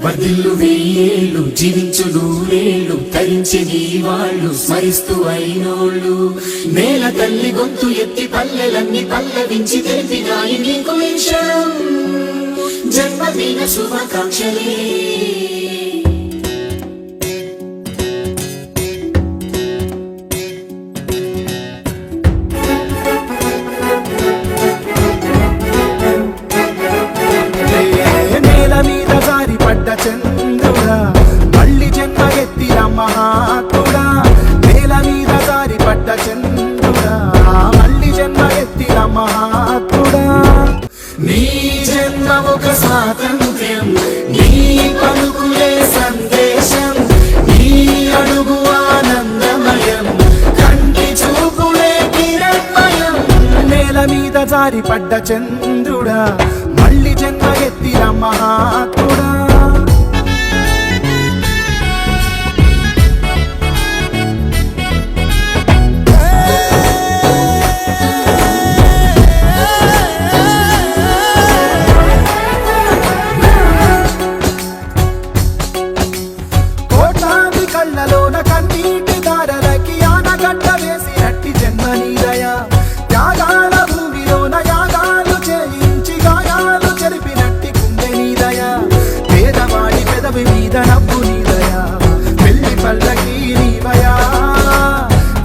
వర్ధిల్లు వెయ్యేళ్ళు జీవించు నూరేళ్ళు తరించి నీ వాళ్ళు స్మరిస్తూ అయినోళ్ళు నేల తల్లి గొంతు ఎత్తి పల్లెలన్నీ పల్లవించి తెలిపినాయి నీకు ఈ క్షణం జన్మదిన శుభాకాంక్షలే చంద్రుడా మళ్ళీ జన్మ ఎత్తిన మహాత్ముడా నేల మీద జారి పడ్డ చంద్రుడా మళ్ళీ జన్మ ఎత్తిన మహాత్ముడా నీ జన్మ ఒక స్వాతంత్ర్యం నీ పలుకులే సందేశం నీ అడుగు ఆనందమయం కంటి చూపులే కిరణమయం నేల మీద జారి పడ్డ చంద్రుడా మళ్ళీ జన్మ ఎత్తిన మహాత్ముడా కళ్ళలోన కన్నీటి దారలకి ఆనగడ్డ వేసినట్టి జన్మ నీదయా త్యాగాల భూమిలోన యాగాలు చేయించి గాయాలు చెరిపినట్టి గుండె నీదయా పేదవాడి పెదవి మీద నవ్వు నీదయా పెళ్లి పల్లకి నీవయా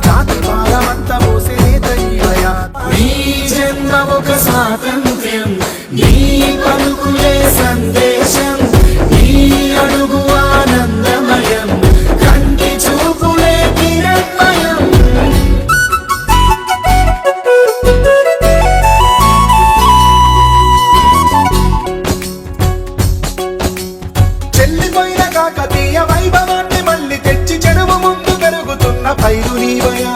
జాతి భారమంత మోసే నేత నీవయా నీ జన్మ ఒక స్వాతంత్ర్యం నీ పలుకులే సందేశం నీ అడుగు ఆనందమయం చెల్లిపోయిన కాకతీయ వైభవాన్ని మళ్ళీ తెచ్చి చెరువు ముందు పెరుగుతున్న పైరు నీవయా